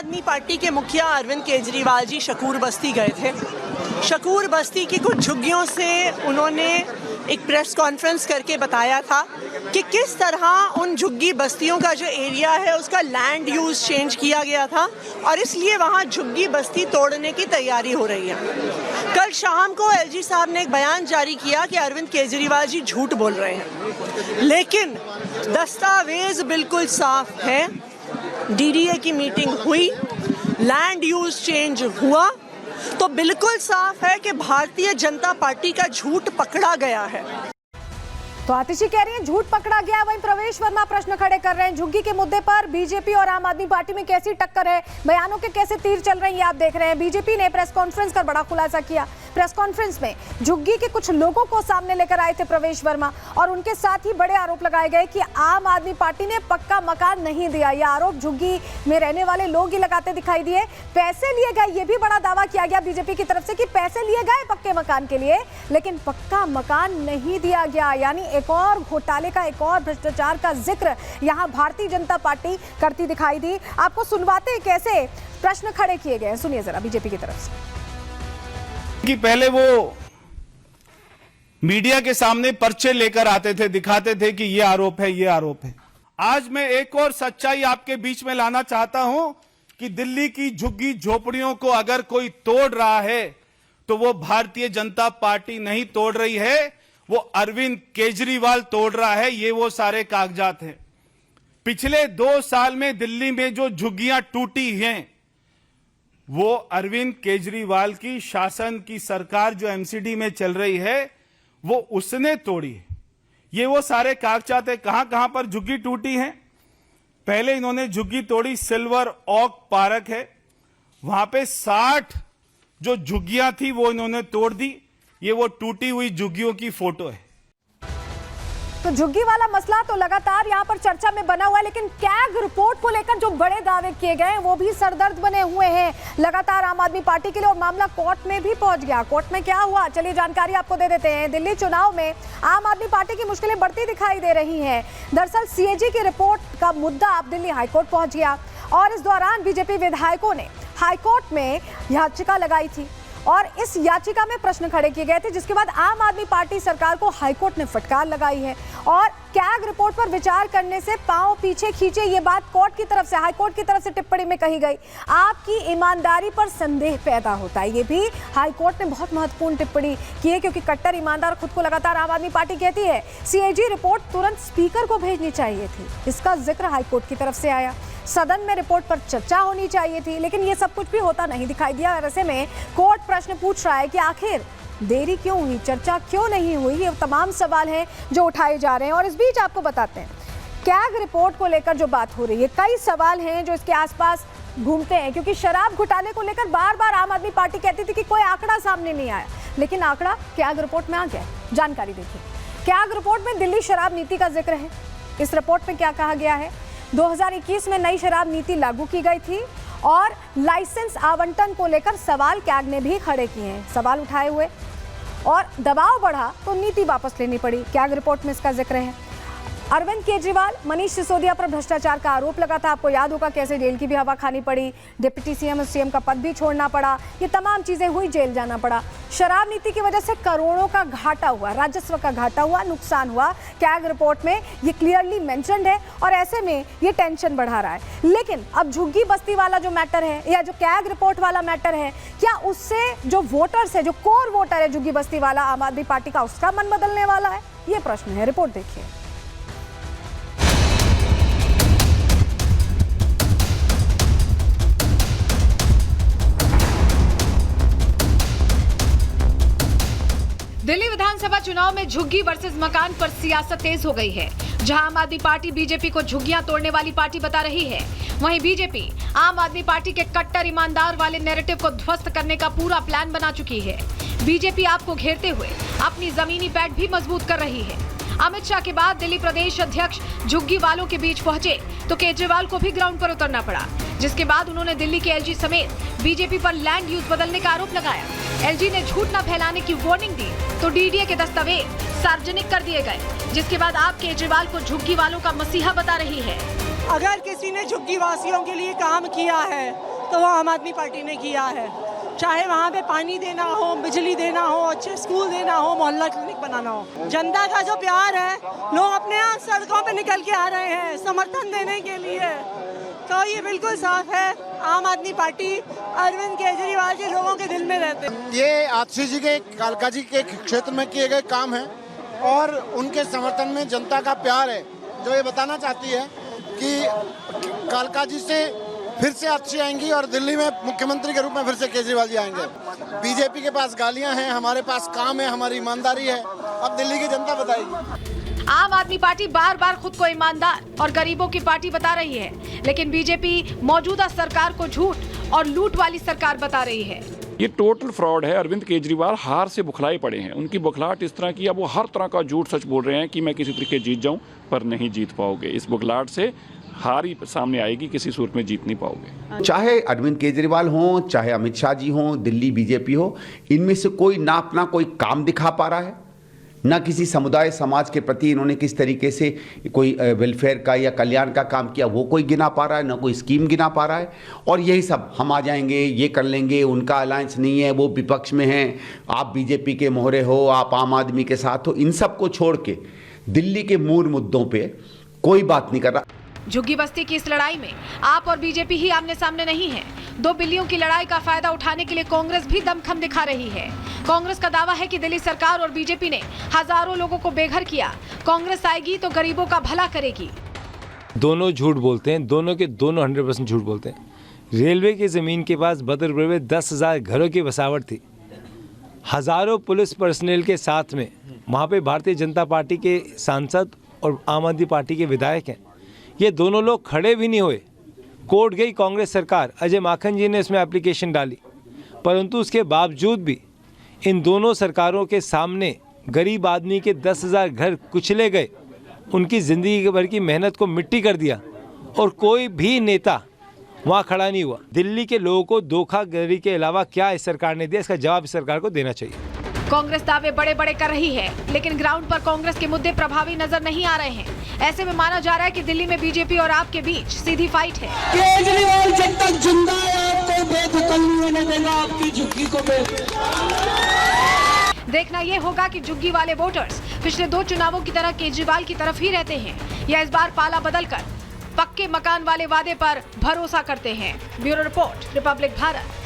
आदमी पार्टी के मुखिया अरविंद केजरीवाल जी शकूर बस्ती गए थे। शकूर बस्ती की कुछ झुग्गियों से उन्होंने एक प्रेस कॉन्फ्रेंस करके बताया था कि किस तरह उन झुग्गी बस्तियों का जो एरिया है उसका लैंड यूज़ चेंज किया गया था और इसलिए वहाँ झुग्गी बस्ती तोड़ने की तैयारी हो रही है। कल शाम को एलजी साहब ने एक बयान जारी किया कि अरविंद केजरीवाल जी झूठ बोल रहे हैं, लेकिन दस्तावेज बिल्कुल साफ है। डीडीए की मीटिंग हुई, लैंड यूज चेंज हुआ, तो बिल्कुल साफ है कि भारतीय जनता पार्टी का झूठ पकड़ा गया है। तो आतिशी कह रही हैं झूठ पकड़ा गया, वहीं प्रवेश वर्मा प्रश्न खड़े कर रहे हैं झुग्गी के मुद्दे पर। बीजेपी और आम आदमी पार्टी में कैसी टक्कर है, बयानों के कैसे तीर चल रहे हैं ये आप देख रहे हैं। बीजेपी ने प्रेस कॉन्फ्रेंस कर बड़ा खुलासा किया। प्रेस कॉन्फ्रेंस में झुग्गी के कुछ लोगों को सामने लेकर आए थे प्रवेश वर्मा, और उनके साथ ही बड़े आरोप लगाए गए कि आम आदमी पार्टी ने पक्का मकान नहीं दिया। यह आरोप झुग्गी में रहने वाले लोग ही लगाते दिखाई दिए। पैसे लिए गए, ये भी बड़ा दावा किया गया बीजेपी की तरफ से कि पैसे लिए गए पक्के मकान के लिए, लेकिन पक्का मकान नहीं दिया गया। यानी एक और घोटाले का, एक और भ्रष्टाचार का जिक्र यहां भारतीय जनता पार्टी करती दिखाई दी। आपको सुनवाते कैसे प्रश्न खड़े किए गए, सुनिए जरा बीजेपी की तरफ से। कि पहले वो मीडिया के सामने पर्चे लेकर आते थे, दिखाते थे कि ये आरोप है, ये आरोप है। आज मैं एक और सच्चाई आपके बीच में लाना चाहता हूं कि दिल्ली की झुग्गी झोपड़ियों को अगर कोई तोड़ रहा है तो वो भारतीय जनता पार्टी नहीं तोड़ रही है, वो अरविंद केजरीवाल तोड़ रहा है। ये वो सारे कागजात हैं। पिछले 2 साल में दिल्ली में जो झुग्गियां टूटी हैं वो अरविंद केजरीवाल की शासन की सरकार जो एमसीडी में चल रही है वो उसने तोड़ी है। ये वो सारे कागजात है, कहां कहां पर झुग्गी टूटी है। पहले इन्होंने झुग्गी तोड़ी, सिल्वर ऑक पार्क है, वहां पे 60 जो झुग्गियां थी वो इन्होंने तोड़ दी। ये वो टूटी हुई झुग्गियों की फोटो है। तो झुग्गी वाला मसला तो लगातार यहाँ पर चर्चा में बना हुआ है, लेकिन कैग रिपोर्ट को लेकर जो बड़े दावे किए गए हैं वो भी सरदर्द बने हुए हैं लगातार आम आदमी पार्टी के लिए, और मामला कोर्ट में भी पहुंच गया। कोर्ट में क्या हुआ, चलिए जानकारी आपको दे देते हैं। दिल्ली चुनाव में आम आदमी पार्टी की मुश्किलें बढ़ती दिखाई दे रही है। दरअसल सीएजी की रिपोर्ट का मुद्दा अब दिल्ली हाईकोर्ट पहुंच गया, और इस दौरान बीजेपी विधायकों ने हाईकोर्ट में याचिका लगाई थी, और इस याचिका में प्रश्न खड़े किए गए थे, जिसके बाद आम आदमी पार्टी सरकार को हाईकोर्ट ने फटकार लगाई है। और कैग रिपोर्ट पर विचार करने से पांव पीछे खींचे, ये बात कोर्ट की तरफ से, हाईकोर्ट की तरफ से टिप्पणी में कही गई। आपकी ईमानदारी पर संदेह पैदा होता है, ये भी हाईकोर्ट ने बहुत महत्वपूर्ण टिप्पणी की है, क्योंकि कट्टर ईमानदार खुद को लगातार आम आदमी पार्टी कहती है। सीएजी रिपोर्ट तुरंत स्पीकर को भेजनी चाहिए थी, इसका जिक्र हाईकोर्ट की तरफ से आया। सदन में रिपोर्ट पर चर्चा होनी चाहिए थी, लेकिन ये सब कुछ भी होता नहीं दिखाई दिया। ऐसे में कोर्ट प्रश्न पूछ रहा है कि आखिर देरी क्यों हुई, चर्चा क्यों नहीं हुई। ये तमाम सवाल हैं जो उठाए जा रहे हैं। और इस बीच आपको बताते हैं, कैग रिपोर्ट को लेकर जो बात हो रही है, कई सवाल हैं जो इसके आसपास घूमते हैं, क्योंकि शराब घोटाले को लेकर बार बार आम आदमी पार्टी कहती थी कि कोई आंकड़ा सामने नहीं आया, लेकिन आंकड़ा कैग रिपोर्ट में आ गया। जानकारी देखिए, कैग रिपोर्ट में दिल्ली शराब नीति का जिक्र है। इस रिपोर्ट में क्या कहा गया है, 2021 में नई शराब नीति लागू की गई थी, और लाइसेंस आवंटन को लेकर सवाल कैग ने भी खड़े किए हैं। सवाल उठाए हुए और दबाव बढ़ा तो नीति वापस लेनी पड़ी। कैग रिपोर्ट में इसका जिक्र है। अरविंद केजरीवाल, मनीष सिसोदिया पर भ्रष्टाचार का आरोप लगा था, आपको याद होगा कैसे जेल की भी हवा खानी पड़ी, डिप्टी सीएम और सीएम का पद भी छोड़ना पड़ा, ये तमाम चीजें हुई, जेल जाना पड़ा। शराब नीति की वजह से करोड़ों का घाटा हुआ, राजस्व का घाटा हुआ, नुकसान हुआ। कैग रिपोर्ट में ये क्लियरली मेंशन्ड है, और ऐसे में ये टेंशन बढ़ा रहा है। लेकिन अब झुग्गी बस्ती वाला जो मैटर है, या जो कैग रिपोर्ट वाला मैटर है, क्या उससे जो वोटर्स है, जो कोर वोटर है झुग्गी बस्ती वाला आम आदमी पार्टी का, उसका मन बदलने वाला है? ये प्रश्न है। रिपोर्ट देखिए। दिल्ली विधानसभा चुनाव में झुग्गी वर्सेस मकान पर सियासत तेज हो गई है। जहां आम आदमी पार्टी बीजेपी को झुग्गियां तोड़ने वाली पार्टी बता रही है, वहीं बीजेपी आम आदमी पार्टी के कट्टर ईमानदार वाले नैरेटिव को ध्वस्त करने का पूरा प्लान बना चुकी है। बीजेपी आपको घेरते हुए अपनी जमीनी पैठ भी मजबूत कर रही है। अमित शाह के बाद दिल्ली प्रदेश अध्यक्ष झुग्गी वालों के बीच पहुंचे तो केजरीवाल को भी ग्राउंड पर उतरना पड़ा, जिसके बाद उन्होंने दिल्ली के एलजी समेत बीजेपी पर लैंड यूज बदलने का आरोप लगाया। एलजी ने झूठ न फैलाने की वार्निंग दी तो डीडीए के दस्तावेज सार्वजनिक कर दिए गए, जिसके बाद आप केजरीवाल को झुग्गी वालों का मसीहा बता रही है। अगर किसी ने झुग्गी वासियों के लिए काम किया है तो वो आम आदमी पार्टी ने किया है। चाहे वहाँ पे पानी देना हो, बिजली देना हो, अच्छे स्कूल देना हो, मोहल्ला क्लिनिक बनाना हो। जनता का जो प्यार है, लोग अपने यहाँ सड़कों पे निकल के आ रहे हैं समर्थन देने के लिए। तो ये बिल्कुल साफ है, आम आदमी पार्टी अरविंद केजरीवाल जी लोगों के दिल में रहते हैं। ये आतिशी जी के, कालका जी के क्षेत्र में किए गए काम हैं और उनके समर्थन में जनता का प्यार है, जो ये बताना चाहती है कि कालका जी से फिर से आतिशी आएंगी और दिल्ली में मुख्यमंत्री के रूप में फिर से केजरीवाल जी आएंगे। बीजेपी के पास गालियां हैं, हमारे पास काम है, हमारी ईमानदारी है। अब दिल्ली की जनता बताएगी। आम आदमी पार्टी बार बार खुद को ईमानदार और गरीबों की पार्टी बता रही है, लेकिन बीजेपी मौजूदा सरकार को झूठ और लूट वाली सरकार बता रही है। ये टोटल फ्रॉड है। अरविंद केजरीवाल हार से बुखलाए पड़े हैं। उनकी बुखलाहट इस तरह की, अब वो हर तरह का झूठ सच बोल रहे हैं कि मैं किसी तरीके जीत जाऊं, पर नहीं जीत पाओगे। इस बुखलाहट से हार ही सामने आएगी, किसी सूरत में जीत नहीं पाओगे। चाहे अरविंद केजरीवाल हो, चाहे अमित शाह जी हो, दिल्ली बीजेपी हो, इनमें से कोई ना अपना कोई काम दिखा पा रहा है, ना किसी समुदाय समाज के प्रति इन्होंने किस तरीके से कोई वेलफेयर का या कल्याण का काम किया वो कोई गिना पा रहा है, ना कोई स्कीम गिना पा रहा है। और यही सब हम आ जाएंगे, ये कर लेंगे, उनका अलायंस नहीं है, वो विपक्ष में हैं, आप बीजेपी के मोहरे हो, आप आम आदमी के साथ हो, इन सब को छोड़ के दिल्ली के मूल मुद्दों पे कोई बात नहीं कर रहा। झुग्गी बस्ती की इस लड़ाई में आप और बीजेपी ही आमने सामने नहीं है। दो बिल्लियों की लड़ाई का फायदा उठाने के लिए कांग्रेस भी दमखम दिखा रही है। कांग्रेस का दावा है कि दिल्ली सरकार और बीजेपी ने हजारों लोगों को बेघर किया। कांग्रेस आएगी तो गरीबों का भला करेगी। दोनों झूठ बोलते हैं, दोनों के दोनों 100% झूठ बोलते हैं। रेलवे की जमीन के पास बदरपुर में 10,000 घरों की बसावट थी। हजारों पुलिस पर्सनल के साथ में वहाँ पे भारतीय जनता पार्टी के सांसद और आम आदमी पार्टी के विधायक हैं। ये दोनों लोग खड़े भी नहीं हुए। कोर्ट गई कांग्रेस सरकार, अजय माखन जी ने इसमें एप्लीकेशन डाली, परंतु उसके बावजूद भी इन दोनों सरकारों के सामने गरीब आदमी के 10,000 घर कुचले गए, उनकी ज़िंदगी भर की मेहनत को मिट्टी कर दिया और कोई भी नेता वहाँ खड़ा नहीं हुआ। दिल्ली के लोगों को धोखाधड़ी के अलावा क्या इस सरकार ने दिया, इसका जवाब इस सरकार को देना चाहिए। कांग्रेस दावे बड़े बड़े कर रही है, लेकिन ग्राउंड पर कांग्रेस के मुद्दे प्रभावी नजर नहीं आ रहे हैं। ऐसे में माना जा रहा है कि दिल्ली में बीजेपी और आप के बीच सीधी फाइट है। केजरीवाल जब तक जिंदा है आपको बेदखल नहीं होने देगा आपकी झुग्गी को। देखना ये होगा कि झुग्गी वाले वोटर्स पिछले 2 चुनावों की तरह केजरीवाल की तरफ ही रहते हैं या इस बार पाला बदलकर पक्के मकान वाले वादे पर भरोसा करते हैं। Bureau report, Republic Bharat.